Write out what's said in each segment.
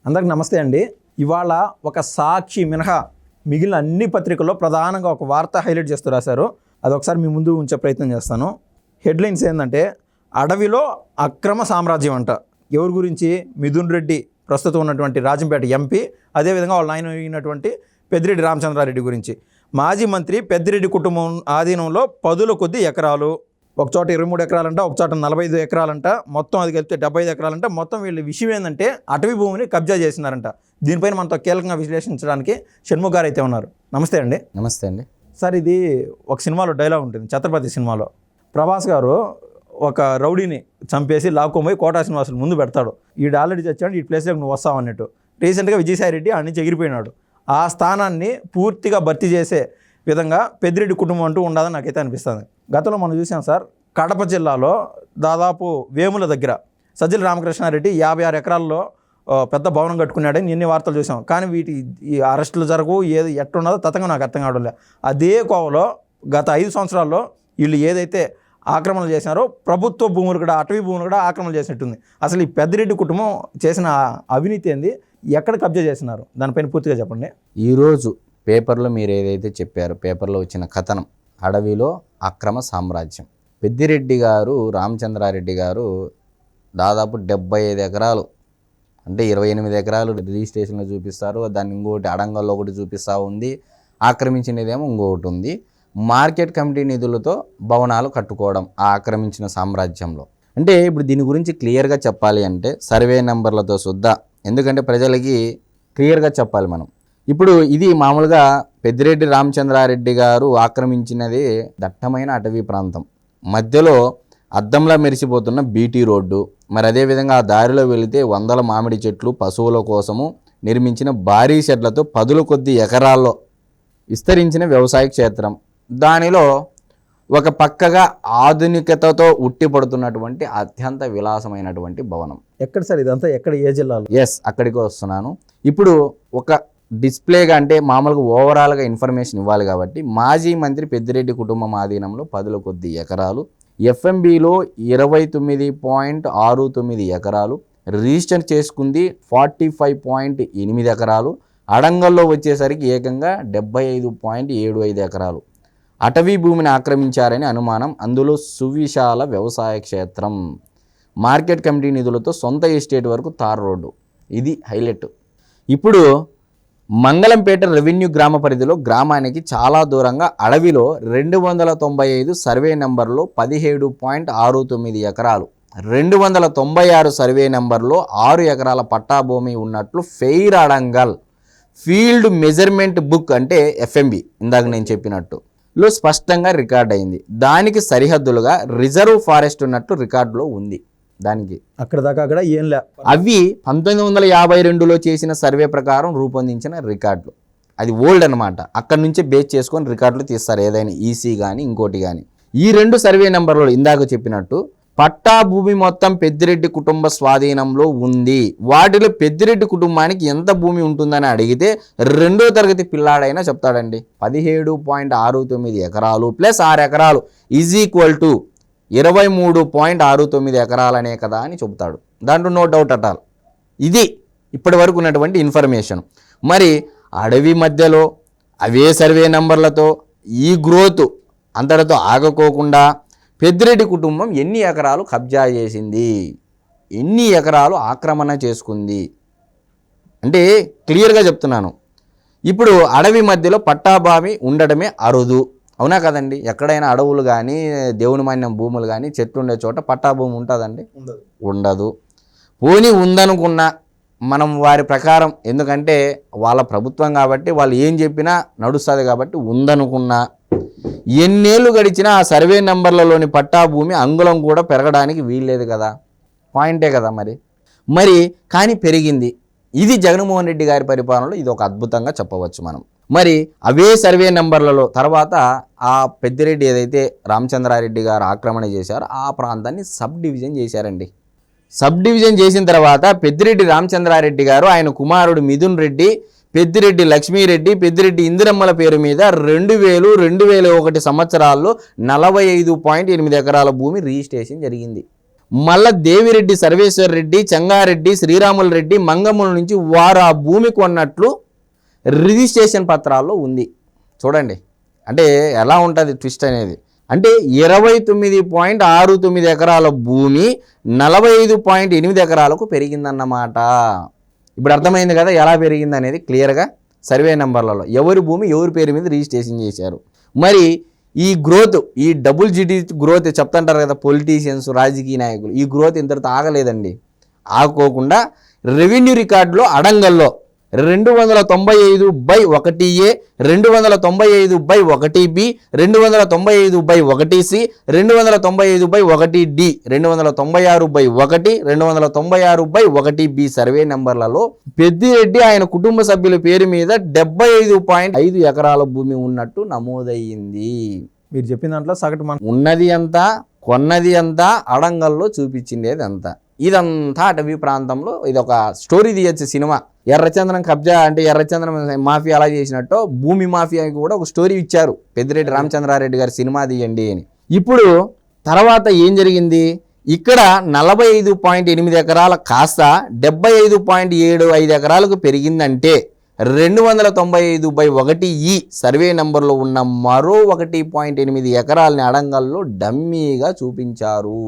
అందరికి నమస్తే అండి. ఇవాళ ఒక సాక్షి మినహా మిగిలిన అన్ని పత్రికల్లో ప్రధానంగా ఒక వార్త హైలైట్ చేస్తూ రాశారు. అది ఒకసారి మీ ముందు ఉంచే ప్రయత్నం చేస్తాను. హెడ్లైన్స్ ఏంటంటే, అడవిలో అక్రమ సామ్రాజ్యం అంట. ఎవరి గురించి? మిథున్ రెడ్డి, ప్రస్తుతం ఉన్నటువంటి రాజంపేట ఎంపీ, అదేవిధంగా వాళ్ళ ఆయన అయినటువంటి పెద్దిరెడ్డి రామచంద్రారెడ్డి గురించి. మాజీ మంత్రి పెద్దిరెడ్డి కుటుంబం ఆధీనంలో పదుల కొద్ది ఎకరాలు, ఒక చోట 23 ఎకరాలంట, ఒక చోట 45 ఎకరాలంట, మొత్తం అది కలిపితే 75 ఎకరాలంట. మొత్తం వీళ్ళ విషయం ఏంటంటే అటవీ భూమిని కబ్జా చేసినారంట. దీనిపైన మనతో కీలకంగా విశ్లేషించడానికి షణ్ముఖ్ గారు అయితే ఉన్నారు. నమస్తే అండి. నమస్తే అండి. సార్, ఇది ఒక సినిమాలో డైలాగ్ ఉంటుంది, ఛత్రపతి సినిమాలో. ప్రభాస్ గారు ఒక రౌడీని చంపేసి లాక్కోపోయి కోటా శ్రీనివాసులు ముందు పెడతాడు. ఈడు ఆల్రెడీ చచ్చాడు, ఈ ప్లేస్లోకి నువ్వు వస్తావు అన్నట్టు. రీసెంట్గా విజయసాయి రెడ్డి ఆడ నుంచి ఎగిరిపోయినాడు. ఆ స్థానాన్ని పూర్తిగా భర్తీ చేసే విధంగా పెద్దిరెడ్డి కుటుంబం అంటూ ఉండదని నాకైతే అనిపిస్తుంది. గతంలో మనం చూసాం సార్, కడప జిల్లాలో దాదాపు వేముల దగ్గర సజ్జల రామకృష్ణారెడ్డి 56 ఎకరాల్లో పెద్ద భవనం కట్టుకున్నాడని ఎన్ని వార్తలు చూసాం. కానీ ఈ అరెస్టులు జరగవు, ఏది ఎట్టున్నదో తతంగా నాకు అర్థం కావడం. అదే కోవలో గత 5 సంవత్సరాల్లో వీళ్ళు ఏదైతే ఆక్రమణలు చేసినారో ప్రభుత్వ భూములు కూడా, అటవీ భూములు కూడా ఆక్రమణ చేసినట్టుంది. అసలు ఈ పెద్దిరెడ్డి కుటుంబం చేసిన అవినీతి ఏంది, ఎక్కడ కబ్జా చేసినారు, దానిపైన పూర్తిగా చెప్పండి. ఈరోజు పేపర్లో మీరు ఏదైతే చెప్పారో, పేపర్లో వచ్చిన కథనం అడవిలో అక్రమ సామ్రాజ్యం. పెద్దిరెడ్డి గారు, రామచంద్రారెడ్డి గారు దాదాపు 75 ఎకరాలు, అంటే 28 ఎకరాలు రిజిస్ట్రేషన్లో చూపిస్తారు, దాన్ని ఇంకోటి అడంగల్లో ఒకటి చూపిస్తూ ఉంది, ఆక్రమించినదేమో ఇంకొకటి ఉంది. మార్కెట్ కమిటీ నిధులతో భవనాలు కట్టుకోవడం ఆ ఆక్రమించిన సామ్రాజ్యంలో. అంటే ఇప్పుడు దీని గురించి క్లియర్గా చెప్పాలి అంటే సర్వే నెంబర్లతో సుద్దా, ఎందుకంటే ప్రజలకి క్లియర్గా చెప్పాలి మనం. ఇప్పుడు ఇది మామూలుగా పెద్దిరెడ్డి రామచంద్రారెడ్డి గారు ఆక్రమించినది దట్టమైన అటవీ ప్రాంతం. మధ్యలో అద్దంలా మెరిసిపోతున్న బీటీ రోడ్డు, మరి అదేవిధంగా ఆ దారిలో వెళితే 100 మామిడి చెట్లు పశువుల కోసము నిర్మించిన భారీ షెడ్లతో 10 కొద్ది ఎకరాల్లో విస్తరించిన వ్యవసాయ క్షేత్రం. దానిలో ఒక పక్కగా ఆధునికతతో ఉట్టిపడుతున్నటువంటి అత్యంత విలాసమైనటువంటి భవనం. ఎక్కడ సార్ ఇదంతా? ఎక్కడ, ఏ జిల్లాలో? ఎస్, అక్కడికి వస్తున్నాను. ఇప్పుడు ఒక డిస్ప్లేగా, అంటే మామూలుగా ఓవరాల్గా ఇన్ఫర్మేషన్ ఇవ్వాలి కాబట్టి, మాజీ మంత్రి పెద్దిరెడ్డి కుటుంబం ఆధీనంలో 10 కొద్ది ఎకరాలు, ఎఫ్ఎంబిలో 29.69 ఎకరాలు, రిజిస్టర్ చేసుకుంది 45.8 ఎకరాలు, అడంగల్లో వచ్చేసరికి ఏకంగా 75.75 ఎకరాలు అటవీ భూమిని ఆక్రమించారని అనుమానం. అందులో సువిశాల వ్యవసాయ క్షేత్రం, మార్కెట్ కమిటీ నిధులతో సొంత ఎస్టేట్ వరకు తార్ రోడ్డు. ఇది హైలైట్. ఇప్పుడు మంగళంపేట రెవెన్యూ గ్రామ పరిధిలో గ్రామానికి చాలా దూరంగా అడవిలో 295 సర్వే నెంబర్లో 17.69 ఎకరాలు, 296 సర్వే నెంబర్లో 6 ఎకరాల పట్టా భూమి ఉన్నట్లు fair adangal field measurement book, అంటే ఎఫ్ఎంబి ఇందాక నేను చెప్పినట్టు లో స్పష్టంగా రికార్డ్ అయింది. దానికి సరిహద్దులుగా రిజర్వ్ ఫారెస్ట్ ఉన్నట్లు రికార్డులో ఉంది. దానికి అక్కడ దాకా అక్కడ ఏం లే. అవి 1952లో చేసిన సర్వే ప్రకారం రూపొందించిన రికార్డులు. అది ఓల్డ్ అనమాట. అక్కడ నుంచే బేస్ చేసుకొని రికార్డులు తీస్తారు, ఏదైనా ఈసీ కానీ ఇంకోటి కానీ. ఈ 2 సర్వే నెంబర్లు ఇందాక చెప్పినట్టు పట్టా భూమి మొత్తం పెద్దిరెడ్డి కుటుంబ స్వాధీనంలో ఉంది. వాటిలో పెద్దిరెడ్డి కుటుంబానికి ఎంత భూమి ఉంటుందని అడిగితే 2వ తరగతి పిల్లాడైనా చెప్తాడండి. 17.69 ఎకరాలు ప్లస్ 6 ఎకరాలు ఈజ్ ఈక్వల్ టు 23.69 ఎకరాలనే కదా అని చెబుతాడు. దాంట్లో నో డౌట్ అట్ ఆల్. ఇది ఇప్పటి వరకు ఉన్నటువంటి ఇన్ఫర్మేషన్. మరి అడవి మధ్యలో అవే సర్వే నెంబర్లతో ఈ గ్రోత్ అంతటితో ఆగకోకుండా పెద్దిరెడ్డి కుటుంబం ఎన్ని ఎకరాలు కబ్జా చేసింది, ఎన్ని ఎకరాలు ఆక్రమణ చేసుకుంది అంటే క్లియర్గా చెప్తున్నాను. ఇప్పుడు అడవి మధ్యలో పట్టాభూమి ఉండడమే అరుదు, అవునా కదండి? ఎక్కడైనా అడవులు కానీ, దేవుని మాన్యం భూములు కానీ, చెట్లు ఉండే చోట పట్టాభూమి ఉంటుందండి? ఉండదు. పోనీ ఉందనుకున్నా మనం వారి ప్రకారం, ఎందుకంటే వాళ్ళ ప్రభుత్వం కాబట్టి వాళ్ళు ఏం చెప్పినా నడుస్తుంది కాబట్టి, ఉందనుకున్నా ఎన్నేళ్ళు గడిచినా ఆ సర్వే నెంబర్లలోని పట్టాభూమి అంగుళం కూడా పెరగడానికి వీల్లేదు కదా, పాయింటే కదా మరి కానీ పెరిగింది. ఇది జగన్మోహన్ రెడ్డి గారి పరిపాలనలో ఇది ఒక అద్భుతంగా చెప్పవచ్చు మనం. మరి అవే సర్వే నెంబర్లలో తర్వాత ఆ పెద్దిరెడ్డి ఏదైతే రామచంద్రారెడ్డి గారు ఆక్రమణ చేశారో ఆ ప్రాంతాన్ని సబ్ డివిజన్ చేశారండి. సబ్ డివిజన్ చేసిన తర్వాత పెద్దిరెడ్డి రామచంద్రారెడ్డి గారు, ఆయన కుమారుడు మిథున్ రెడ్డి, పెద్దిరెడ్డి లక్ష్మీరెడ్డి, పెద్దిరెడ్డి ఇందిరమ్మల పేరు మీద 2000-2001 సంవత్సరాల్లో 45.8 ఎకరాల భూమి రిజిస్ట్రేషన్ జరిగింది. మళ్ళా దేవిరెడ్డి సర్వేశ్వర్ రెడ్డి, చెంగారెడ్డి, శ్రీరాములు రెడ్డి, మంగముల నుంచి వారు ఆ భూమి కొన్నట్లు రిజిస్ట్రేషన్ పత్రాల్లో ఉంది. చూడండి అంటే ఎలా ఉంటుంది ట్విస్ట్ అనేది. అంటే 29.69 ఎకరాల భూమి 45.8 ఎకరాలకు పెరిగిందన్నమాట. ఇప్పుడు అర్థమైంది కదా ఎలా పెరిగింది అనేది క్లియర్గా. సర్వే నెంబర్లలో ఎవరి భూమి ఎవరి పేరు మీద రిజిస్ట్రేషన్ చేశారు. మరి ఈ గ్రోత్, ఈ డబుల్ జిడి గ్రోత్ చెప్తుంటారు కదా పొలిటీషియన్స్, రాజకీయ నాయకులు, ఈ గ్రోత్ ఇంతటితో ఆగలేదండి. ఆగకోకుండా రెవెన్యూ రికార్డులో అడంగల్లో 295/1A, 295/1B, 295/1C, 295/1D, 296/1, 296/1B survey నెంబర్లలో పెద్దిరెడ్డి ఆయన కుటుంబ సభ్యుల పేరు మీద 75.5 ఎకరాల భూమి ఉన్నట్టు నమోదయ్యింది. మీరు చెప్పిన దాంట్లో సగటు మన ఉన్నది ఎంత, కొన్నది ఎంత, అడంగల్లో చూపించిండేది ఎంత. ఇదంతా అటవీ ప్రాంతంలో ఇది ఒక స్టోరీ తీయచ్చు సినిమా. ఎర్రచందనం కబ్జా అంటే ఎర్రచందనం మాఫియా అలా చేసినట్టు భూమి మాఫియాకి కూడా ఒక స్టోరీ ఇచ్చారు. పెద్దిరెడ్డి రామచంద్రారెడ్డి గారి సినిమా తీయండి అని. ఇప్పుడు తర్వాత ఏం జరిగింది, ఇక్కడ 45.8 ఎకరాల కాస్త 75.75 ఎకరాలకు పెరిగిందంటే 295/1 సర్వే నెంబర్లో ఉన్న మరో 1.8 ఎకరాలని అడంగల్లో డమ్మీగా చూపించారు.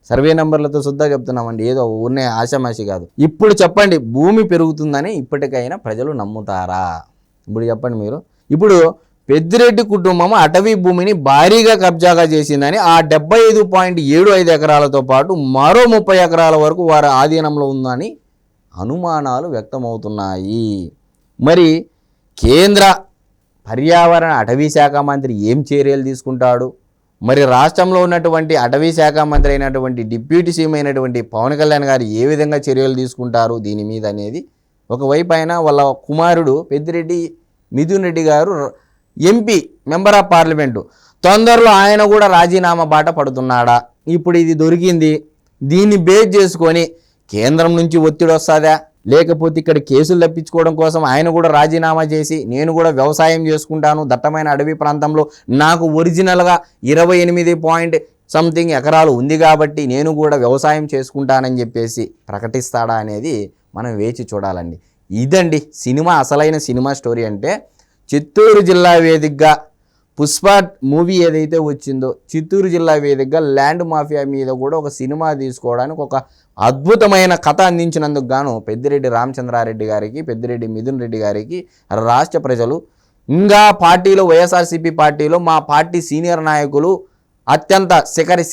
సర్వే నెంబర్లతో శుద్ధ చెప్తున్నామండి, ఏదో ఊరినే ఆశామాషి కాదు. ఇప్పుడు చెప్పండి, భూమి పెరుగుతుందని ఇప్పటికైనా ప్రజలు నమ్ముతారా? ఇప్పుడు చెప్పండి మీరు. ఇప్పుడు పెద్దిరెడ్డి కుటుంబం అటవీ భూమిని భారీగా కబ్జాగా చేసిందని ఆ 75.75 ఎకరాలతో పాటు మరో 30 ఎకరాల వరకు వారి ఆధీనంలో ఉందని అనుమానాలు వ్యక్తమవుతున్నాయి. మరి కేంద్ర పర్యావరణ అటవీ శాఖ మంత్రి ఏం చర్యలు తీసుకుంటాడు? మరి రాష్ట్రంలో ఉన్నటువంటి అటవీ శాఖ మంత్రి అయినటువంటి డిప్యూటీ సీఎం అయినటువంటి పవన్ కళ్యాణ్ గారు ఏ విధంగా చర్యలు తీసుకుంటారు దీని మీద అనేది ఒకవైపు అయినా వాళ్ళ కుమారుడు పెద్దిరెడ్డి మిథున్ రెడ్డి గారు ఎంపీ, మెంబర్ ఆఫ్ పార్లమెంటు, తొందరలో ఆయన కూడా రాజీనామా బాట పడుతున్నాడా? ఇప్పుడు ఇది దొరికింది, దీన్ని బేస్ చేసుకొని కేంద్రం నుంచి ఒత్తిడి వస్తుందా, లేకపోతే ఇక్కడ కేసులు తప్పించుకోవడం కోసం ఆయన కూడా రాజీనామా చేసి నేను కూడా వ్యవసాయం చేసుకుంటాను దట్టమైన అడవి ప్రాంతంలో, నాకు ఒరిజినల్గా 28 ఎకరాలు ఉంది కాబట్టి నేను కూడా వ్యవసాయం చేసుకుంటానని చెప్పేసి ప్రకటిస్తాడా అనేది మనం వేచి చూడాలండి. ఇదండి సినిమా, అసలైన సినిమా స్టోరీ. అంటే చిత్తూరు జిల్లా వేదికగా పుష్ప మూవీ ఏదైతే వచ్చిందో చిత్తూరు జిల్లా వేదికగా ల్యాండ్ మాఫియా మీద కూడా ఒక సినిమా తీసుకోవడానికి ఒక అద్భుతమైన కథ అందించినందుకు గాను పెద్దిరెడ్డి రామచంద్రారెడ్డి గారికి, పెద్దిరెడ్డి మిథున్ రెడ్డి గారికి రాష్ట్ర ప్రజలు, ఇంకా పార్టీలో వైఎస్ఆర్సీపీ పార్టీలో మా పార్టీ సీనియర్ నాయకులు, అత్యంత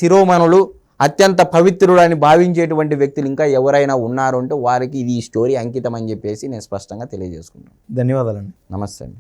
శిరోమణులు, అత్యంత పవిత్రుడు అని భావించేటువంటి వ్యక్తులు ఇంకా ఎవరైనా ఉన్నారు అంటే వారికి ఇది ఈ స్టోరీ అంకితం అని చెప్పేసి నేను స్పష్టంగా తెలియజేసుకుంటాను. ధన్యవాదాలండి. నమస్తే అండి.